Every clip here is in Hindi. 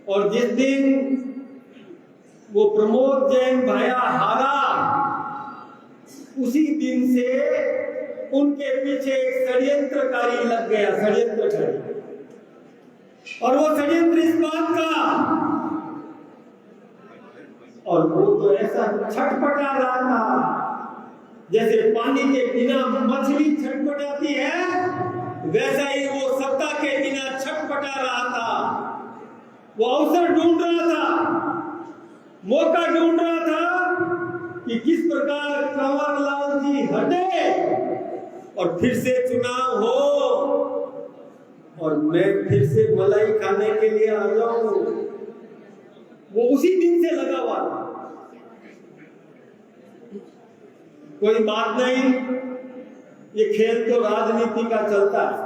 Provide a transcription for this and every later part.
और जिस दिन वो प्रमोद जैन भाया हारा, उसी दिन से उनके पीछे एक षड्यंत्रकारी लग गया, षड्यंत्रकारी। और वो षड्यंत्र इस बात का, और वो तो ऐसा छटपटा रहा था जैसे पानी के बिना मछली छटपटाती है, वैसा ही वो सत्ता के बिना छटपटा रहा था। वो अवसर ढूंढ रहा था, मौका ढूंढ रहा था कि किस प्रकार कंवरलाल जी हटे और फिर से चुनाव हो और मैं फिर से मलाई खाने के लिए आ जाऊं। वो उसी दिन से लगा हुआ था। कोई बात नहीं, ये खेल तो राजनीति का चलता है।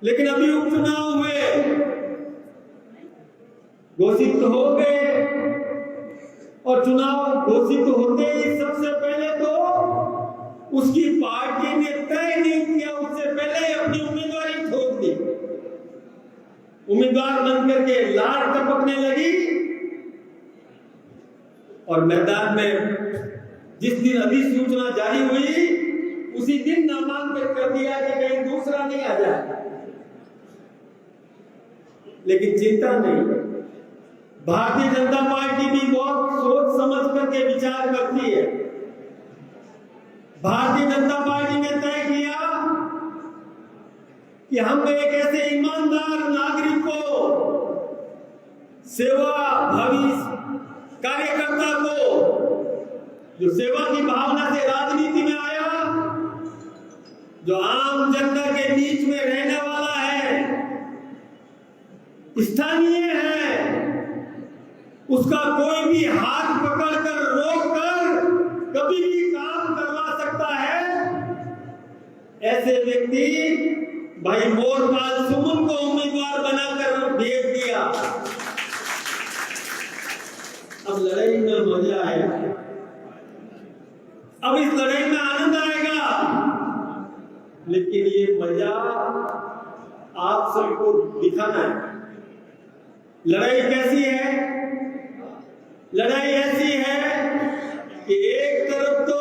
लेकिन अभी उपचुनाव हुए, घोषित हो गए, और चुनाव घोषित होते ही सबसे पहले तो उसकी पार्टी ने तय नहीं किया, उससे पहले अपनी उम्मीदवारी ठोक दी। उम्मीदवार बनकर के लार टपकने लगी और मैदान में जिस दिन अधिसूचना जारी हुई उसी दिन नामांकन कर दिया कि कहीं दूसरा नहीं आ जाए। लेकिन चिंता नहीं, भारतीय जनता पार्टी भी बहुत सोच समझ करके विचार करती है। भारतीय जनता पार्टी ने तय किया कि हम एक ऐसे ईमानदार नागरिक को, सेवा भावी कार्यकर्ता को, जो सेवा की भावना से राजनीति में आया, जो आम जनता के बीच में रहने वाला है, स्थानीय है, उसका कोई भी हाथ पकड़कर रोककर कभी भी काम करवा सकता है। ऐसे व्यक्ति भाई मोरपाल सुमन को उम्मीदवार बनाकर भेज दिया। अब लड़ाई में मजा आया, अब इस लड़ाई में आनंद आएगा। लेकिन ये मजा आप सबको दिखाना है। लड़ाई कैसी है? लड़ाई ऐसी है कि एक तरफ तो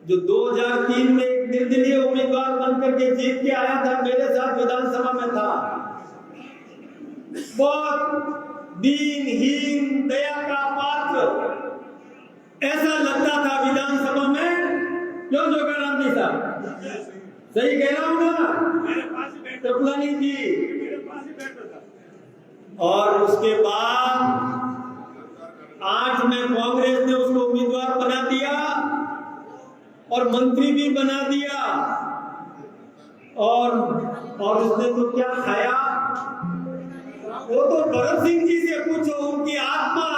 जो 2003 में एक निर्दलीय उम्मीदवार बनकर के जीत के आया था, मेरे साथ विधानसभा में था, बहुत दीनहीन, दया का पात्र ऐसा लगता था विधानसभा में। क्यों जोगाराम जी साहब, सही कह रहा हूं ना? कृपलानी जी। और उसके बाद 8 में कांग्रेस ने उसको उम्मीदवार बना दिया और मंत्री भी बना दिया। और उसने तो क्या खाया? वो तो भरत सिंह जी से पूछो, उनकी आत्मा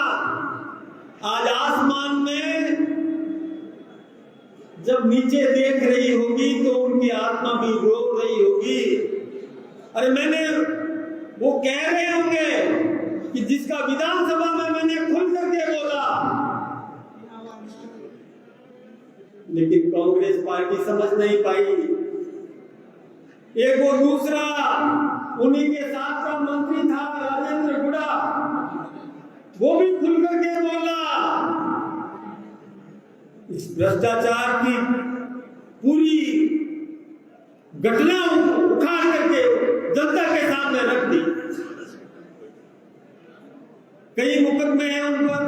आज आसमान में जब नीचे देख रही होगी तो उनकी आत्मा भी रो रही होगी। अरे वो कह रहे होंगे कि जिसका विधानसभा में मैंने खुल करके बोला, लेकिन कांग्रेस पार्टी समझ नहीं पाई। एक वो दूसरा उन्हीं के साथ का मंत्री था राजेंद्र गुड़ा, वो भी खुल करके बोला। इस भ्रष्टाचार की पूरी घटना उखाड़ करके जनता के सामने रख दी। कई मुकदमे हैं उन पर,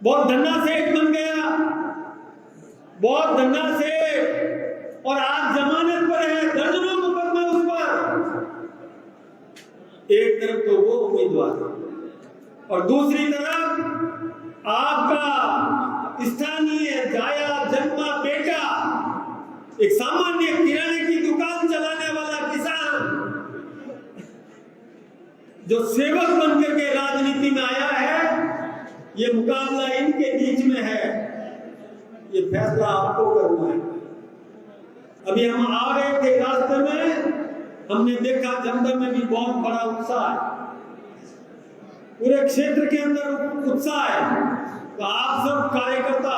बहुत धन्ना सेठ बन गया, बहुत धन्ना सेठ, और आज जमानत पर है, दर्जनों मुकदमे उस पर। एक तरफ तो वो उम्मीदवार और दूसरी तरफ आपका स्थानीय जाया जन्मा बेटा, एक सामान्य किराने की दुकान चलाने वाला किसान, जो सेवक बनकर के राजनीति में आया है। ये मुकाबला इनके बीच में है, ये फैसला आपको करना है। अभी हम आ रहे थे, रास्ते में हमने देखा जनता में भी बहुत बड़ा उत्साह है, पूरे क्षेत्र के अंदर उत्साह है। तो आप सब कार्यकर्ता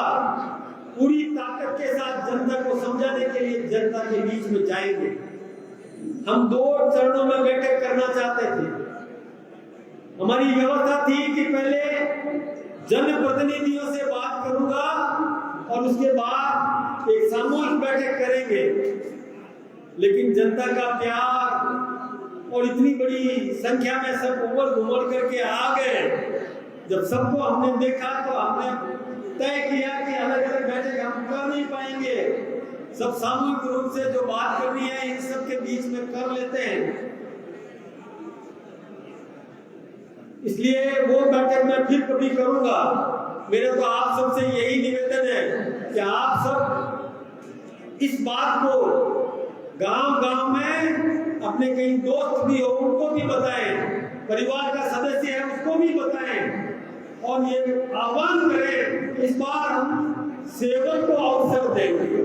पूरी ताकत के साथ जनता को समझाने के लिए जनता के बीच में जाएंगे। हम 2 चरणों में बैठक करना चाहते थे। हमारी व्यवस्था थी कि पहले जनप्रतिनिधियों से बात करूंगा और उसके बाद एक सामूहिक बैठक करेंगे, लेकिन जनता का प्यार और इतनी बड़ी संख्या में सब उमड़ घुमड़ करके आ गए। जब सबको हमने देखा तो हमने तय किया कि अलग अलग बैठक हम कर नहीं पाएंगे, सब सामूहिक रूप से जो बात करनी है इन सब के बीच में कर लेते हैं। इसलिए वो बैठक मैं फिर कभी करूंगा। मेरे तो आप सबसे यही निवेदन है कि आप सब इस बात को गांव-गांव में अपने कई दोस्त भी हो उनको भी बताएं, परिवार का सदस्य है उसको भी बताएं और ये आह्वान करें इस बार हम सेवक को अवसर देंगे।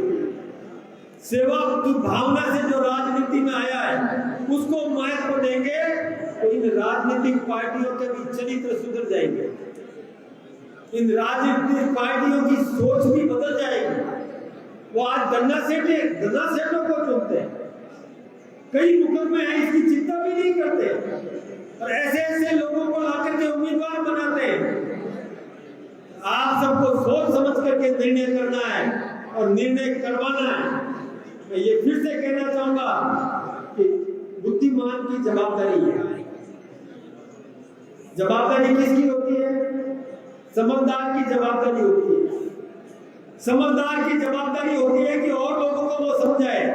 सेवा की भावना से जो राजनीति में आया है उसको महत्व देंगे तो इन राजनीतिक पार्टियों के भी चरित्र सुधर जाएंगे, इन राजनीतिक पार्टियों की सोच भी बदल जाएगी। वो आज गन्ना सेठों को चुनते हैं, कई मुकदमे हैं इसकी चिंता भी नहीं करते और ऐसे ऐसे लोगों को आकर के उम्मीदवार बनाते हैं। आप सबको सोच समझ करके निर्णय करना है और निर्णय करवाना है। मैं ये फिर से कहना चाहूंगा कि बुद्धिमान की जवाबदारी है। जवाबदारी किसकी होती है? समझदार की जवाबदारी होती है। समझदार की जवाबदारी होती है कि और लोगों को वो समझाए।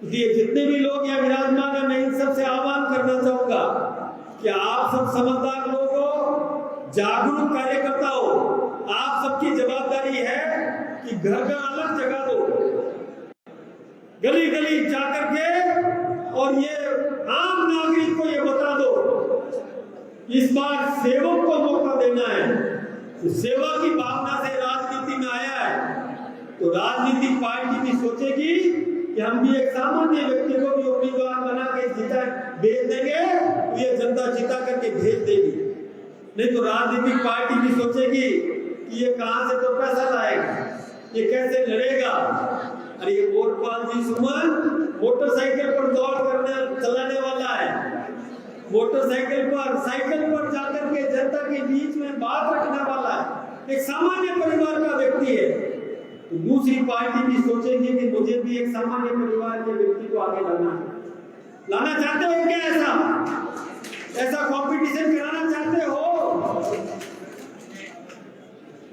इसलिए जितने भी लोग यहाँ विराजमान है मैं इन सबसे आह्वान करना चाहूंगा कि आप सब समझदार लोग हो, जागरूक कार्यकर्ता हो। आप सबकी जवाबदारी है कि घर घर अलग जगह दो, गली गली जाकर के और ये आम नागरिक को ये बता दो इस बार सेवक को मौका देना है। तो सेवा की भावना से राजनीति में आया है तो राजनीतिक पार्टी भी सोचेगी कि हम भी एक सामान्य व्यक्ति को भी उम्मीदवार बना के जीता भेज देंगे तो ये जनता जीता करके भेज देगी। नहीं तो राजनीतिक पार्टी भी सोचेगी कि ये कहां से तो पैसा लाएगा, ये कैसे लड़ेगा। अरे ये गोरपाल जी सुमन मोटरसाइकिल पर दौड़ करने चलाने वाला है, मोटरसाइकिल पर साइकिल पर जाकर के जनता के बीच में बात रखने वाला है, एक सामान्य परिवार का व्यक्ति है। तो दूसरी पार्टी भी सोचेगी कि मुझे भी एक सामान्य परिवार के व्यक्ति को आगे लाना चाहते हो क्या? ऐसा कंपटीशन कराना चाहते हो?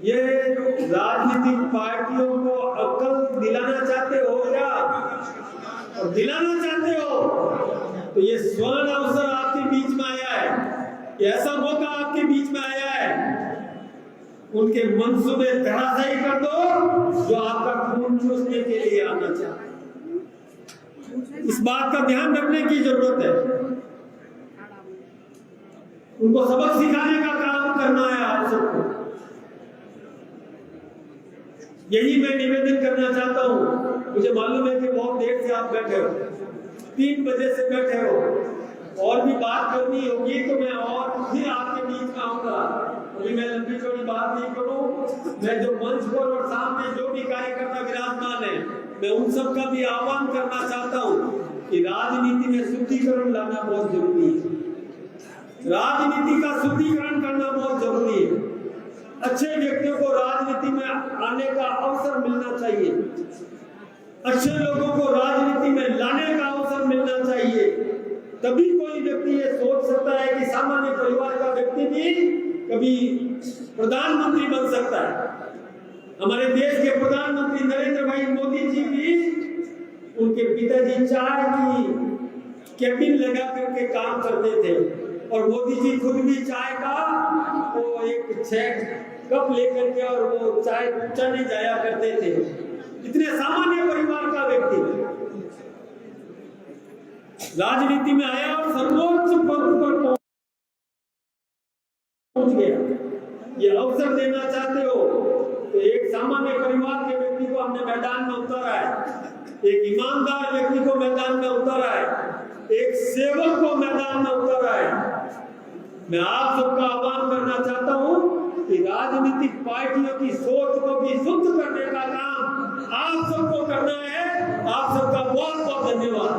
ये राजनीतिक पार्टियों को अक्ल दिलाना चाहते हो क्या? और दिलाना चाहते हो तो ये स्वर्ण अवसर आपके बीच में आया है, ऐसा मौका आपके बीच में आया है। उनके मंसूबे धराशायी कर दो जो आपका खून चूसने के लिए आना चाहते हैं। इस बात का ध्यान रखने की जरूरत है। उनको सबक सिखाने का काम करना है आप सबको। यही मैं निवेदन करना चाहता हूँ। मुझे मालूम है कि बहुत देर से आप बैठे हो, 3 बजे से बैठे हो, और भी बात करनी होगी तो मैं और फिर आपके बीच में आऊंगा। अभी मैं लंबी चौड़ी बात नहीं करूँ। मैं जो मंच पर और सामने जो भी कार्यकर्ता विराजमान है मैं उन सब का भी आह्वान करना चाहता हूँ कि राजनीति में शुद्धिकरण लाना बहुत जरूरी है। राजनीति का शुद्धिकरण करना बहुत जरूरी है। अच्छे व्यक्तियों को राजनीति में आने का अवसर मिलना चाहिए, अच्छे लोगों को राजनीति में लाने का अवसर मिलना चाहिए। तभी कोई व्यक्ति ये सोच सकता है कि सामान्य परिवार का व्यक्ति भी कभी प्रधानमंत्री बन सकता है। हमारे देश के प्रधानमंत्री नरेंद्र भाई मोदी जी भी, उनके पिताजी चाय की कैबिन लगा करके काम करते थे और मोदी जी खुद भी चाय का वो एक 6 कप लेकर के और वो चाय पूछने जाया करते थे। इतने सामान्य परिवार का व्यक्ति राजनीति में आया और सर्वोच्च पद पर पहुंच गया। ये अवसर देना चाहते हो तो एक सामान्य परिवार के व्यक्ति को हमने मैदान में उतारा है, एक ईमानदार व्यक्ति को मैदान में उतारा है, एक सेवक को मैदान में उतारा है। मैं आप सबका आह्वान करना चाहता हूं कि राजनीतिक पार्टियों की सोच को भी शुद्ध करने का काम आप सबको करना है। आप सबका बहुत बहुत धन्यवाद।